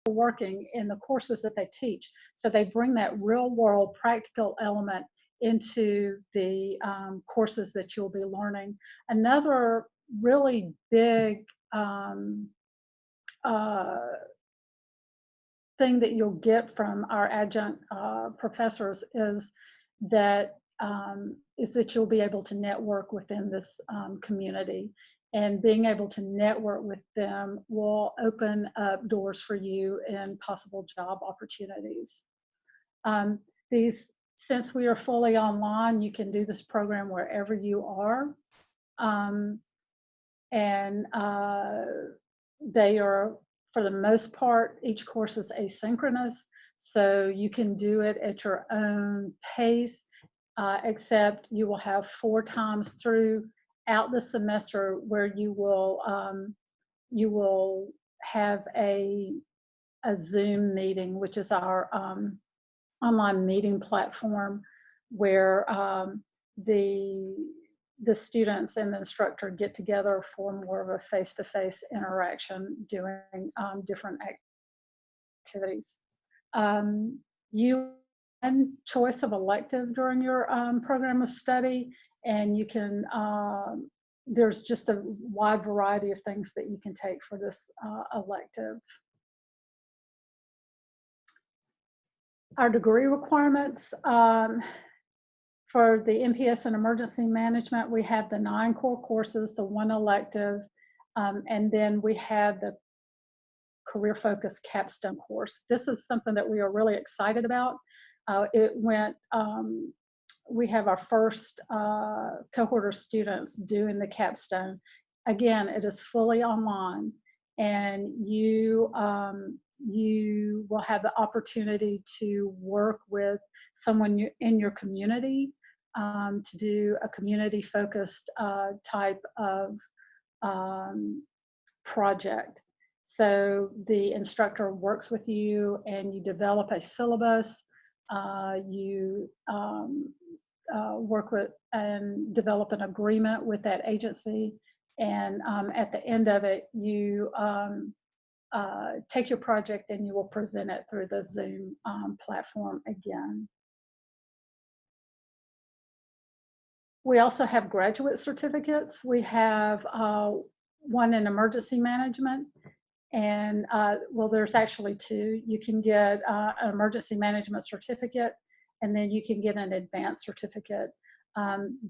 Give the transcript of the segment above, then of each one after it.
working in the courses that they teach. So they bring that real world practical element into the courses that you'll be learning. Another really big thing that you'll get from our adjunct professors is that you'll be able to network within this community, and being able to network with them will open up doors for you in possible job opportunities. Since we are fully online, you can do this program wherever you are, and they are, for the most part, each course is asynchronous, so you can do it at your own pace, except you will have 4 times throughout the semester where you will have a Zoom meeting, which is our online meeting platform, where the students and the instructor get together for more of a face-to-face interaction doing different activities. You have choice of elective during your program of study, and you can, there's just a wide variety of things that you can take for this elective. Our degree requirements, for the MPS and emergency management, we have the 9 core courses, the 1 elective, and then we have the career-focused capstone course. This is something that we are really excited about. We have our first cohort of students doing the capstone. Again, it is fully online, and you will have the opportunity to work with someone in your community to do a community-focused type of project. So the instructor works with you, and you develop a syllabus. You work with and develop an agreement with that agency, and at the end of it, you take your project and you will present it through the Zoom platform again. We also have graduate certificates. We have one in emergency management, and well, there's actually 2. You can get an emergency management certificate, and then you can get an advanced certificate.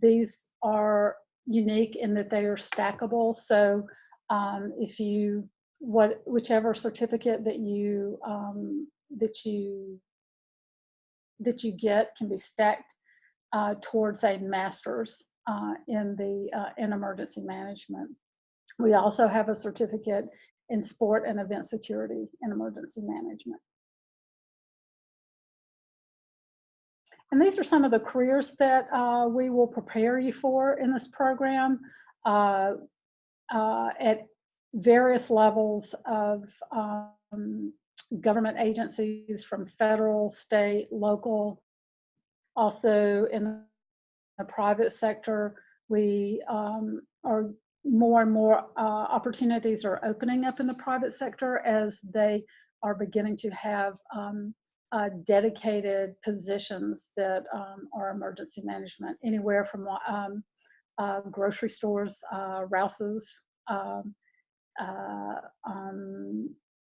These are unique in that they are stackable. So if you whichever certificate that you get can be stacked towards a master's in emergency management. We also have a certificate in sport and event security and emergency management. And these are some of the careers that we will prepare you for in this program at various levels of government agencies, from federal, state, local. Also in the private sector, we are more and more opportunities are opening up in the private sector as they are beginning to have dedicated positions that are emergency management, anywhere from grocery stores, Rouse's,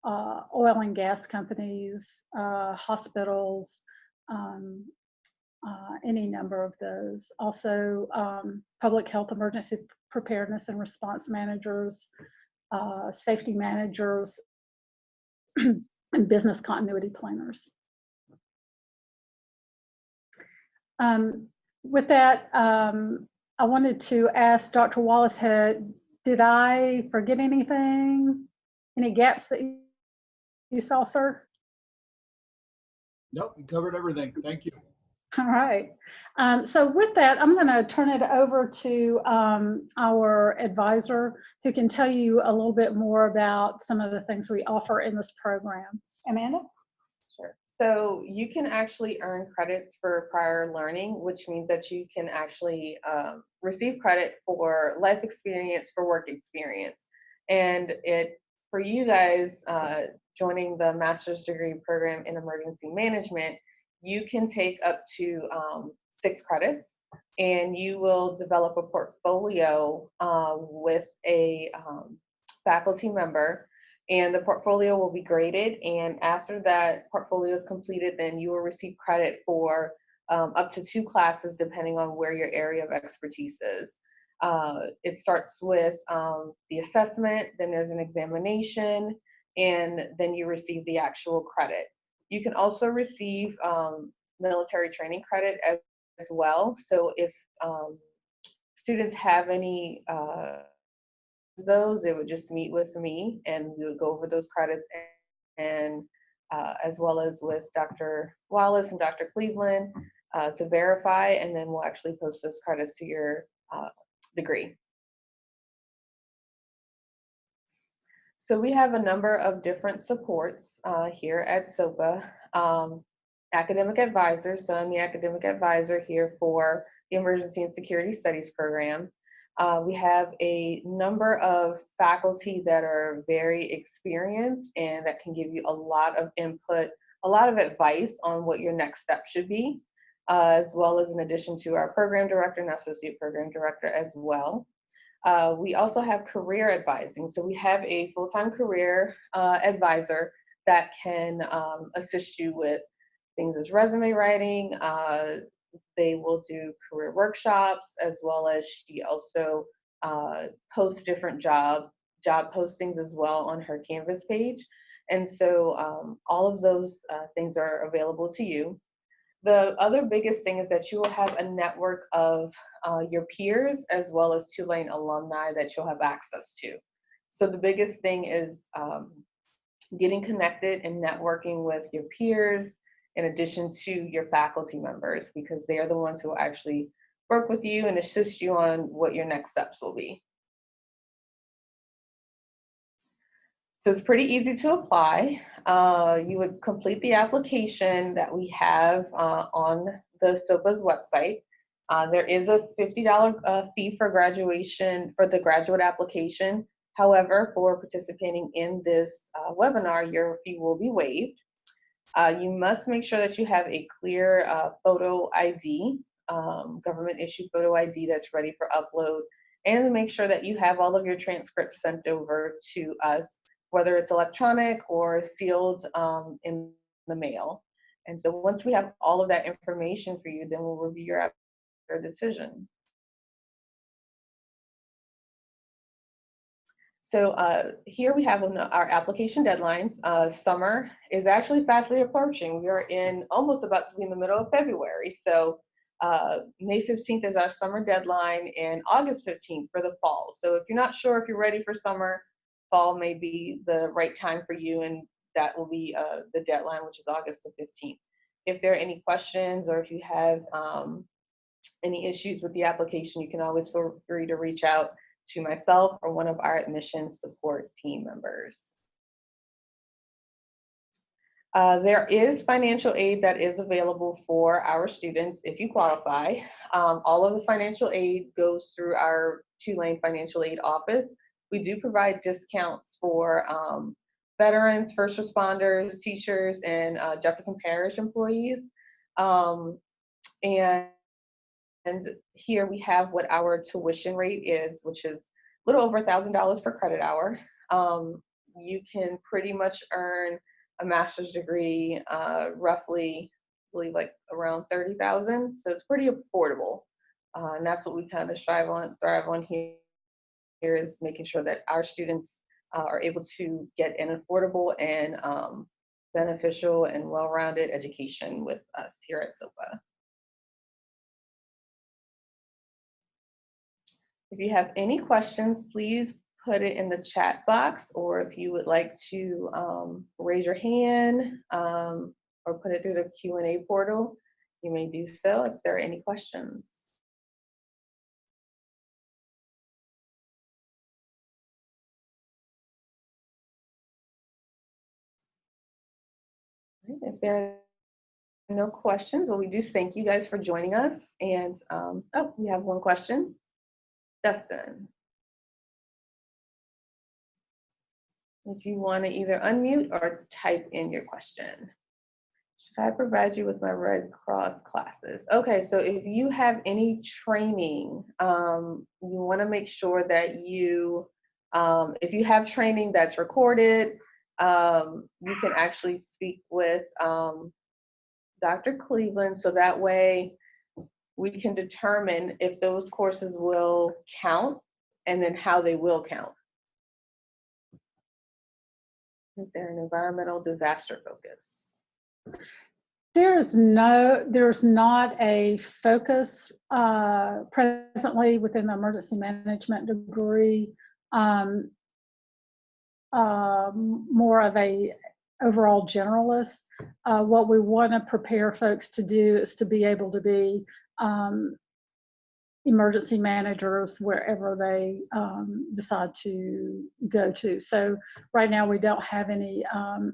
oil and gas companies, hospitals, any number of those. Also, public health emergency preparedness and response managers, safety managers, and business continuity planners. With that, I wanted to ask Dr. Wallace, did I forget anything? Any gaps that you saw, sir? Nope, you covered everything. Thank you. All right. So with that, I'm going to turn it over to our advisor, who can tell you a little bit more about some of the things we offer in this program. Amanda? Sure. So you can actually earn credits for prior learning, which means that you can actually receive credit for life experience, for work experience. And for you guys, joining the master's degree program in emergency management, you can take up to 6 credits, and you will develop a portfolio with a faculty member, and the portfolio will be graded. And after that portfolio is completed, then you will receive credit for up to 2 classes, depending on where your area of expertise is. It starts with the assessment, then there's an examination, and then you receive the actual credit. You can also receive military training credit as well. So if students have any those, they would just meet with me and we would go over those credits, and as well as with Dr. Wallace and Dr. Cleveland to verify, and then we'll actually post those credits to your degree. So we have a number of different supports here at SoPA. Academic advisors, so I'm the academic advisor here for the Emergency and Security Studies program. We have a number of faculty that are very experienced and that can give you a lot of input, a lot of advice on what your next step should be, as well as in addition to our program director and associate program director as well. We also have career advising. So we have a full-time career advisor that can assist you with things as resume writing. They will do career workshops, as well as she also posts different job postings as well on her Canvas page. And so all of those things are available to you. The other biggest thing is that you will have a network of your peers, as well as Tulane alumni that you'll have access to. So the biggest thing is getting connected and networking with your peers, in addition to your faculty members, because they are the ones who will actually work with you and assist you on what your next steps will be. So it's pretty easy to apply. You would complete the application that we have on the SoPA's website. There is a $50 fee for graduation for the graduate application. However, for participating in this webinar, your fee will be waived. You must make sure that you have a clear photo ID, government issued photo ID that's ready for upload, and make sure that you have all of your transcripts sent over to us, whether it's electronic or sealed in the mail. And so once we have all of that information for you, then we'll review your decision. So here we have our application deadlines. Summer is actually fastly approaching. We are almost about to be in the middle of February. So May 15th is our summer deadline, and August 15th for the fall. So if you're not sure if you're ready for summer, fall may be the right time for you, and that will be the deadline, which is August the 15th. If there are any questions, or if you have any issues with the application, you can always feel free to reach out to myself or one of our admissions support team members. There is financial aid that is available for our students if you qualify. All of the financial aid goes through our Tulane financial aid office. We do provide discounts for veterans, first responders, teachers, and Jefferson Parish employees. And here we have what our tuition rate is, which is a little over $1,000 per credit hour. You can pretty much earn a master's degree roughly, I believe, like around 30,000. So it's pretty affordable. And that's what we kind of thrive on here is making sure that our students are able to get an affordable and beneficial and well-rounded education with us here at SoPA. If you have any questions, please put it in the chat box, or if you would like to raise your hand or put it through the Q&A portal, you may do so if there are any questions. If there are no questions, well, we do thank you guys for joining us. And oh, we have one question. Dustin. If you want to either unmute or type in your question. Should I provide you with my Red Cross classes? Okay, so if you have any training, you want to make sure that you, if you have training that's recorded, you can actually speak with Dr. Cleveland, so that way we can determine if those courses will count and then how they will count. Is there an environmental disaster focus? There's not a focus presently within the emergency management degree. More of a overall generalist. What we want to prepare folks to do is to be able to be emergency managers wherever they decide to go to. So right now we don't have any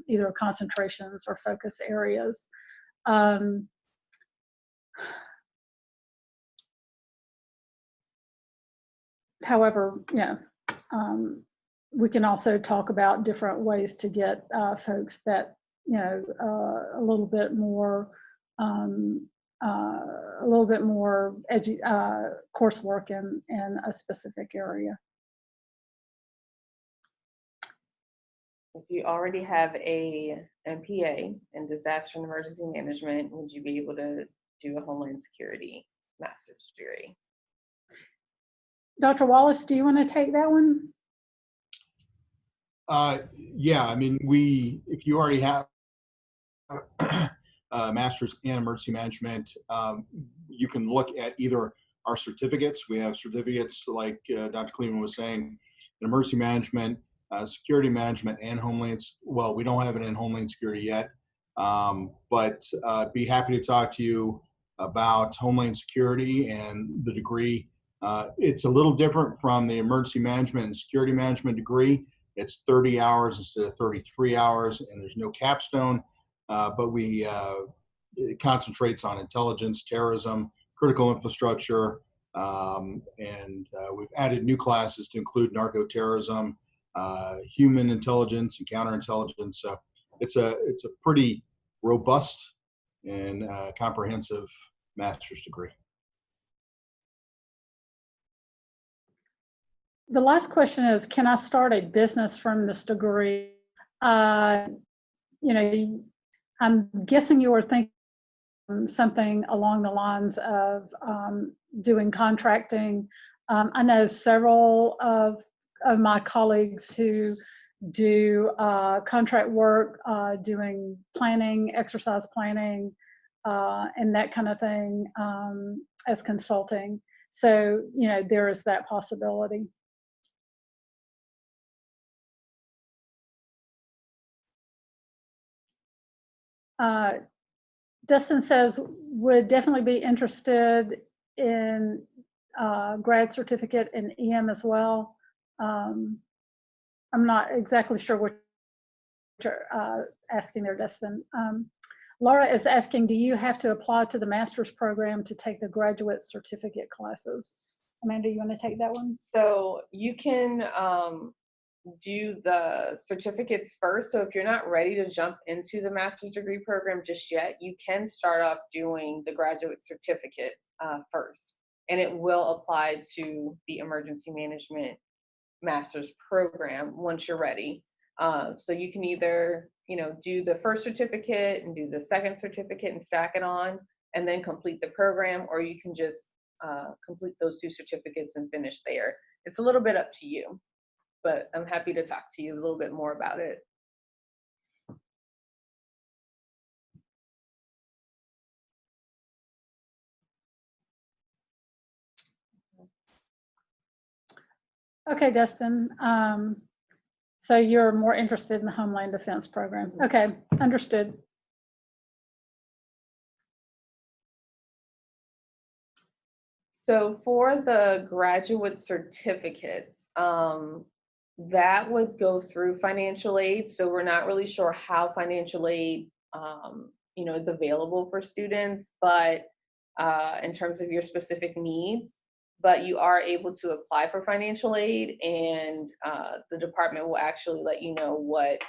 either concentrations or focus areas. However, we can also talk about different ways to get folks that, a little bit more coursework in a specific area. If you already have a MPA in disaster and emergency management, would you be able to do a Homeland Security master's degree? Dr. Wallace, do you want to take that one? Yeah, I mean, if you already have master's in emergency management, you can look at either our certificates. We have certificates like Dr. Cleveland was saying, in emergency management, security management, and well, we don't have it in Homeland Security yet, but be happy to talk to you about Homeland Security and the degree. It's a little different from the emergency management and security management degree. It's 30 hours instead of 33 hours, and there's no capstone, but it concentrates on intelligence, terrorism, critical infrastructure, and we've added new classes to include narco-terrorism, human intelligence, and counterintelligence. So it's a pretty robust and comprehensive master's degree. The last question is, can I start a business from this degree? I'm guessing you were thinking something along the lines of doing contracting. I know several of my colleagues who do contract work, doing planning, exercise planning, and that kind of thing as consulting. So, there is that possibility. Dustin says, would definitely be interested in grad certificate in EM as well. I'm not exactly sure what you're asking there, Dustin. Laura is asking, do you have to apply to the master's program to take the graduate certificate classes? Amanda, you want to take that one? So you can do the certificates first. So if you're not ready to jump into the master's degree program just yet, you can start off doing the graduate certificate first, and it will apply to the emergency management master's program once you're ready. So you can either, do the first certificate and do the second certificate and stack it on and then complete the program, or you can just complete those two certificates and finish there. It's a little bit up to you, but I'm happy to talk to you a little bit more about it. Okay, Dustin. So you're more interested in the Homeland Defense programs. Okay, understood. So for the graduate certificates, that would go through financial aid. So we're not really sure how financial aid, is available for students, but in terms of your specific needs, but you are able to apply for financial aid, and the department will actually let you know what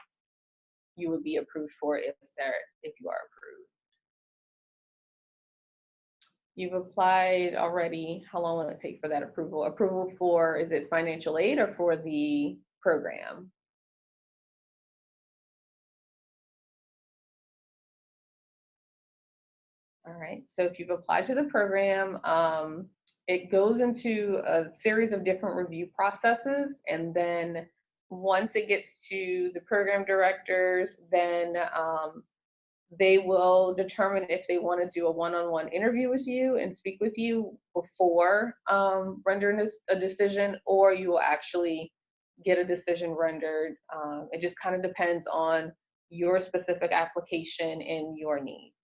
you would be approved for if you are approved. You've applied already. How long will it take for that approval? Approval for, is it financial aid or for the program? All right, so if you've applied to the program, it goes into a series of different review processes, and then once it gets to the program directors, then they will determine if they want to do a one-on-one interview with you and speak with you before rendering a decision, or you will actually get a decision rendered. It just kind of depends on your specific application and your needs.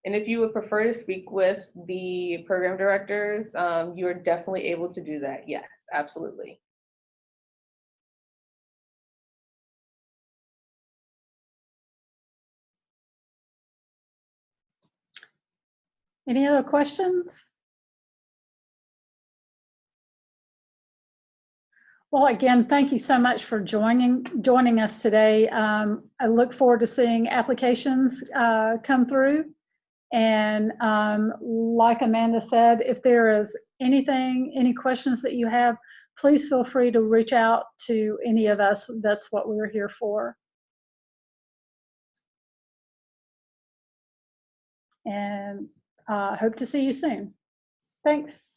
And if you would prefer to speak with the program directors, you are definitely able to do that. Yes, absolutely. Any other questions? Well, again, thank you so much for joining us today. I look forward to seeing applications come through. And like Amanda said, if there is any questions that you have, please feel free to reach out to any of us. That's what we're here for. And hope to see you soon. Thanks.